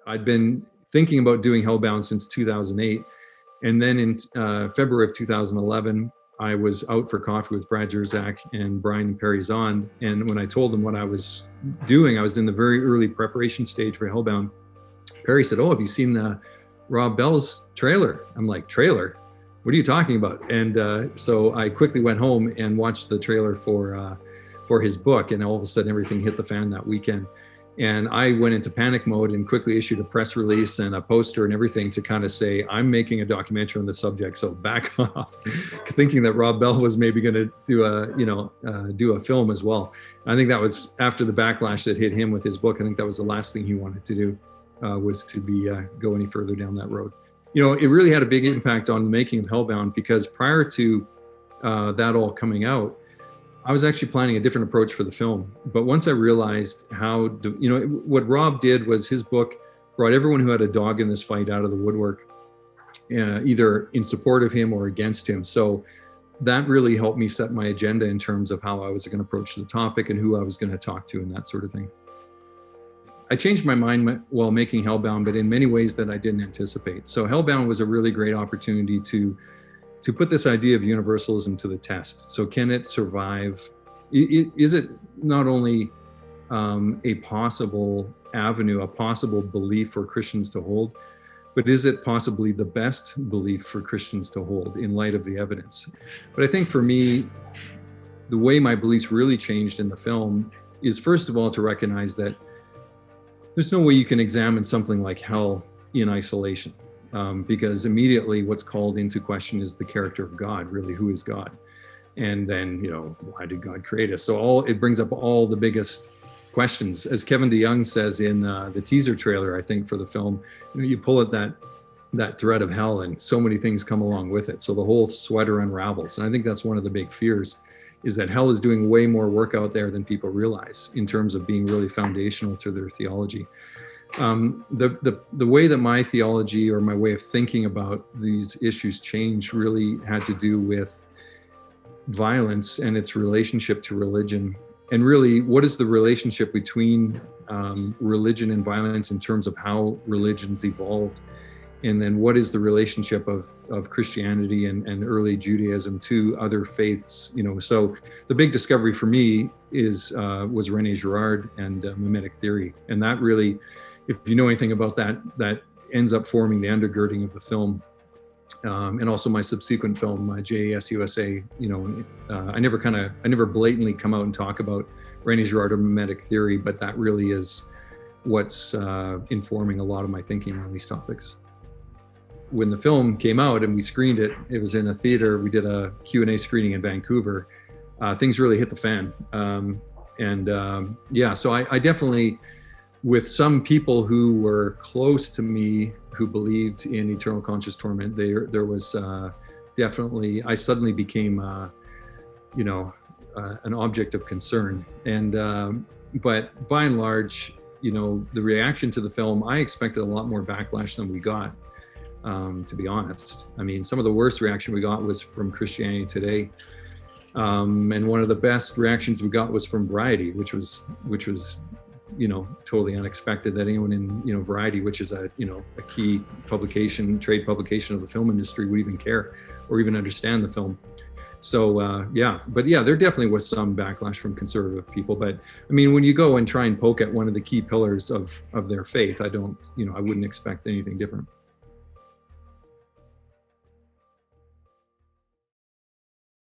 I'd been thinking about doing Hellbound since 2008. And then in February of 2011, I was out for coffee with Brad Jerzak and Brian Perry Zond. And when I told them what I was doing, I was in the very early preparation stage for Hellbound. Perry said, "Oh, have you seen the Rob Bell's trailer?" I'm like, "Trailer? What are you talking about?" And so I quickly went home and watched the trailer for his book. And all of a sudden, everything hit the fan that weekend. And I went into panic mode and quickly issued a press release and a poster and everything to kind of say, I'm making a documentary on the subject, so back off, thinking that Rob Bell was maybe going to do a film as well. I think that was after the backlash that hit him with his book. I think that was the last thing he wanted to do, was to go any further down that road. It really had a big impact on the making of Hellbound, because prior to that all coming out, I was actually planning a different approach for the film. But once I realized what Rob did was, his book brought everyone who had a dog in this fight out of the woodwork, either in support of him or against him. So that really helped me set my agenda in terms of how I was going to approach the topic and who I was going to talk to and that sort of thing. I changed my mind while making Hellbound, but in many ways that I didn't anticipate. So Hellbound was a really great opportunity to put this idea of universalism to the test. So can it survive? Is it not only a possible avenue, a possible belief for Christians to hold, but is it possibly the best belief for Christians to hold in light of the evidence? But I think for me, the way my beliefs really changed in the film is, first of all, to recognize that there's no way you can examine something like hell in isolation. Because immediately what's called into question is the character of God. Really, who is God? And then, why did God create us? So it brings up all the biggest questions. As Kevin DeYoung says in the teaser trailer, I think, for the film, you pull at that thread of hell and so many things come along with it. So the whole sweater unravels. And I think that's one of the big fears, is that hell is doing way more work out there than people realize in terms of being really foundational to their theology. The way that my theology, or my way of thinking about these issues, changed really had to do with violence and its relationship to religion. And really, what is the relationship between religion and violence in terms of how religions evolved? And then what is the relationship of Christianity and early Judaism to other faiths? So the big discovery for me was René Girard and mimetic theory. And that really, if you know anything about that ends up forming the undergirding of the film. And also my subsequent film, JAS USA, I never blatantly come out and talk about René Girard or mimetic theory, but that really is what's informing a lot of my thinking on these topics. When the film came out and we screened it, it was in a theater. We did a Q&A screening in Vancouver. Things really hit the fan. So I definitely, with some people who were close to me who believed in eternal conscious torment, there was definitely, I suddenly became, an object of concern. But by and large, the reaction to the film, I expected a lot more backlash than we got, to be honest. I mean, some of the worst reaction we got was from Christianity Today. And one of the best reactions we got was from Variety, which was totally unexpected that anyone in Variety, which is a key publication, trade publication of the film industry, would even care or even understand the film. So there definitely was some backlash from conservative people. But I mean, when you go and try and poke at one of the key pillars of their faith, I wouldn't expect anything different.